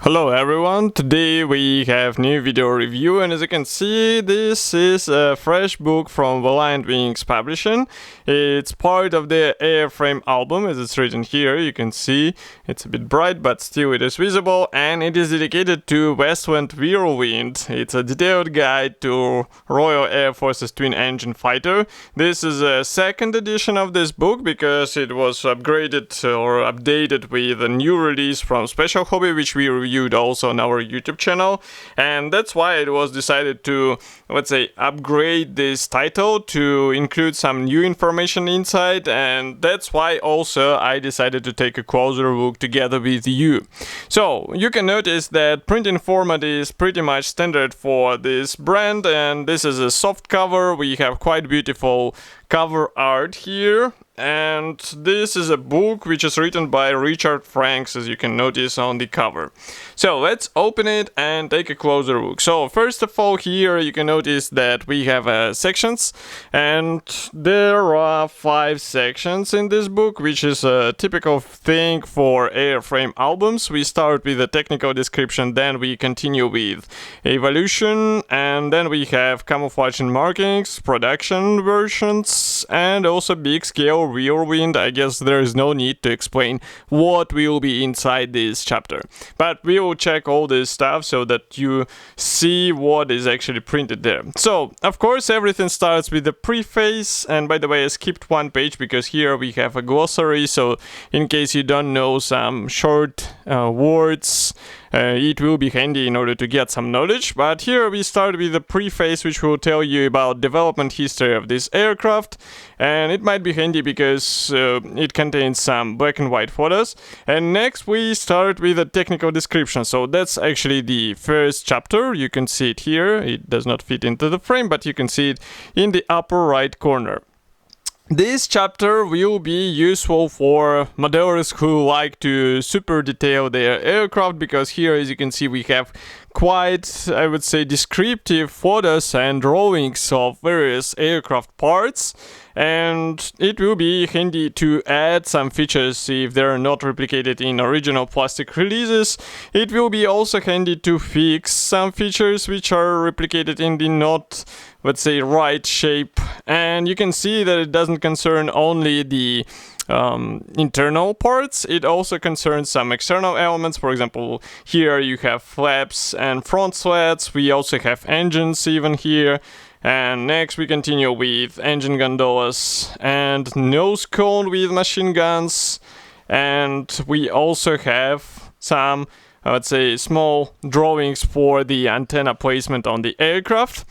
Hello everyone, today we have new video review, and as you can see, this is a fresh book from Valiant Wings publishing. It's part of the Airframe album, as it's written here. You can see it's a bit bright, but still it is visible, and it is dedicated to Westland Whirlwind. It's a detailed guide to Royal Air Force's twin-engine fighter. This is a second edition of this book because it was upgraded or updated with a new release from Special Hobby, which we reviewed also on our YouTube channel, and that's why it was decided to, let's say, upgrade this title to include some new information inside, and that's why also I decided to take a closer look together with you. So you can notice that printing format is pretty much standard for this brand, and this is a soft cover. We have quite beautiful cover art here, and this is a book which is written by Richard Franks, as you can notice on the cover. So let's open it and take a closer look. So first of all, here you can notice that we have sections, and there are 5 sections in this book, which is a typical thing for Airframe albums. We start with a technical description, then we continue with evolution, and then we have camouflage and markings, production versions, and also big scale Whirlwind. I guess there is no need to explain what will be inside this chapter, but we will check all this stuff so that you see what is actually printed there. So of course everything starts with the preface, and by the way, I skipped one page because here we have a glossary, so in case you don't know some short words, it will be handy in order to get some knowledge. But here we start with the preface, which will tell you about development history of this aircraft, and it might be handy because it contains some black and white photos. And next we start with a technical description. So that's actually the first chapter. You can see it here. It does not fit into the frame, but you can see it in the upper right corner. This chapter will be useful for modelers who like to super detail their aircraft, because here, as you can see, we have quite, I would say, descriptive photos and drawings of various aircraft parts, and it will be handy to add some features if they are not replicated in original plastic releases. It will be also handy to fix some features which are replicated in the not, let's say, right shape. And you can see that it doesn't concern only the internal parts, it also concerns some external elements. For example, here you have flaps and front slats. We also have engines even here. And next we continue with engine gondolas and nose cone with machine guns. And we also have some, let's say, small drawings for the antenna placement on the aircraft.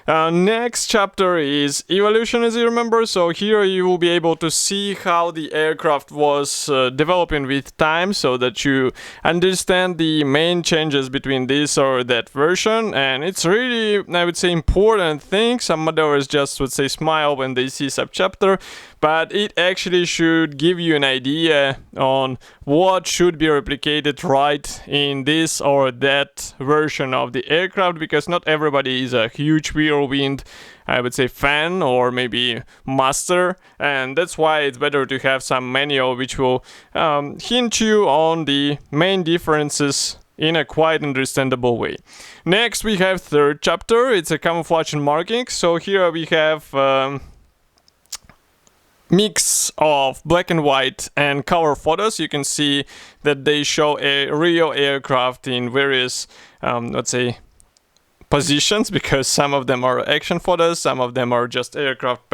Next chapter is evolution, as you remember. So here you will be able to see how the aircraft was developing with time, so that you understand the main changes between this or that version. And it's really, I would say, important thing. Some modelers just would say smile when they see subchapter, but it actually should give you an idea on what should be replicated right in this or that version of the aircraft, because not everybody is a huge Whirlwind, I would say, fan or maybe master, and that's why it's better to have some manual which will hint you on the main differences in a quite understandable way. Next we have third chapter. It's a camouflage and markings. So here we have mix of black and white and color photos. You can see that they show a real aircraft in various, let's say, positions, because some of them are action photos, some of them are just aircraft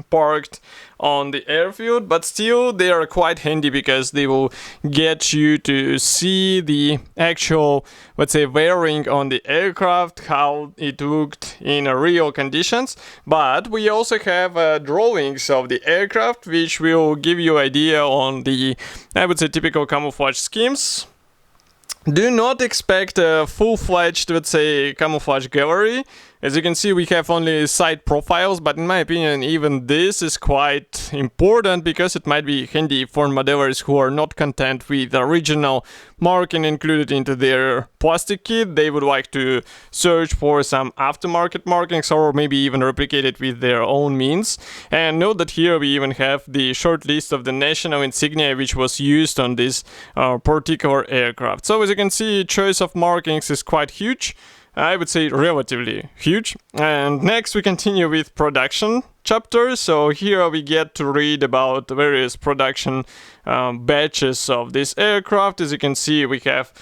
parked on the airfield, but still they are quite handy because they will get you to see the actual, let's say, wearing on the aircraft, how it looked in real conditions. But we also have drawings of the aircraft, which will give you idea on the, I would say, typical camouflage schemes. Do not expect a full-fledged, let's say, camouflage gallery. As you can see, we have only side profiles, but in my opinion, even this is quite important because it might be handy for modelers who are not content with the original marking included into their plastic kit. They would like to search for some aftermarket markings or maybe even replicate it with their own means. And note that here we even have the short list of the national insignia which was used on this particular aircraft. So as you can see, choice of markings is quite huge. I would say relatively huge. And next we continue with production chapter. So here we get to read about various production batches of this aircraft. As you can see, we have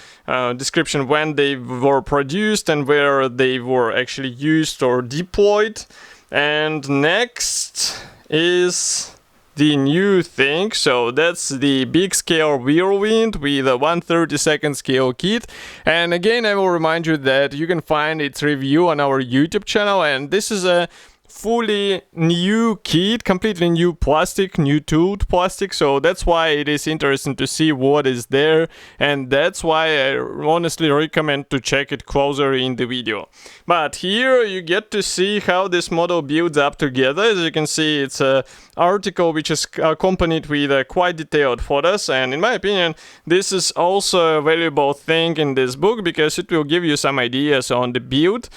description when they were produced and where they were actually used or deployed. And next is the new thing, so that's the big scale Whirlwind with a 1/32 scale kit. And again, I will remind you that you can find its review on our YouTube channel, and this is a fully new kit, completely new plastic, new tooled plastic, so that's why it is interesting to see what is there, and that's why I honestly recommend to check it closer in the video. But here you get to see how this model builds up together. As you can see, it's an article which is accompanied with quite detailed photos, and in my opinion this is also a valuable thing in this book because it will give you some ideas on the build,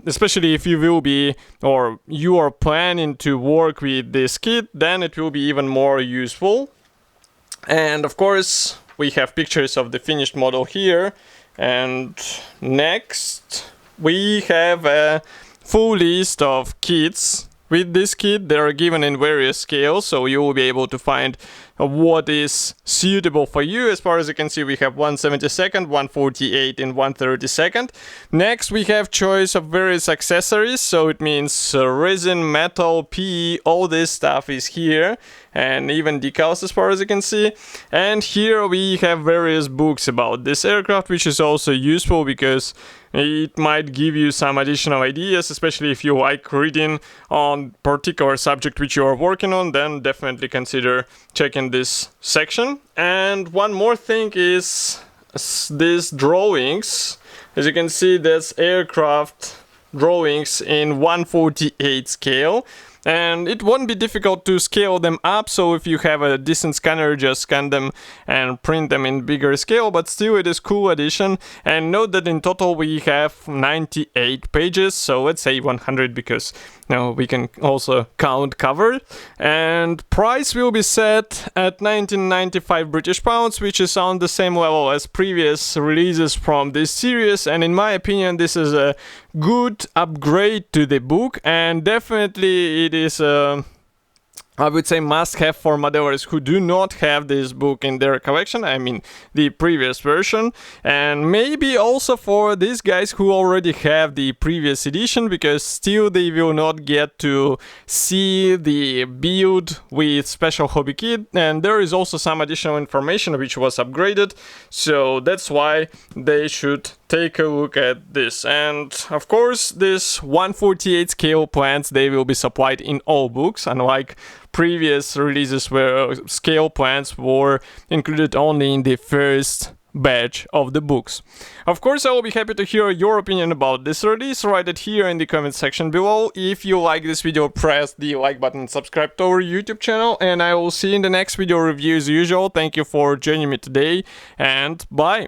especially if you will be or you are planning to work with this kit, then it will be even more useful. And of course we have pictures of the finished model here. And next we have a full list of kits. With this kit, they are given in various scales, so you will be able to find what is suitable for you. As far as you can see, we have 1/72, 1/48 and 1/32. Next, we have choice of various accessories, so it means resin, metal, PE, all this stuff is here, and even decals as far as you can see. And here we have various books about this aircraft, which is also useful because it might give you some additional ideas, especially if you like reading on particular subject which you are working on, then definitely consider checking this section. And one more thing is these drawings. As you can see, that's aircraft drawings in 1/48 scale. And it won't be difficult to scale them up, so if you have a decent scanner, just scan them and print them in bigger scale, but still it is cool addition. And note that in total we have 98 pages, so let's say 100 because now we can also count cover. And price will be set at 1995 British pounds, which is on the same level as previous releases from this series, and in my opinion this is a good upgrade to the book, and definitely it is I would say must-have for modelers who do not have this book in their collection, I mean the previous version, and maybe also for these guys who already have the previous edition, because still they will not get to see the build with special hobby kit, and there is also some additional information which was upgraded, so that's why they should take a look at this. And of course this 1/48 scale plans, they will be supplied in all books, unlike previous releases where scale plans were included only in the first batch of the books. Of course, I will be happy to hear your opinion about this release. Write it here in the comment section below. If you like this video, press the like button and subscribe to our YouTube channel, and I will see you in the next video review as usual. Thank you for joining me today, and bye!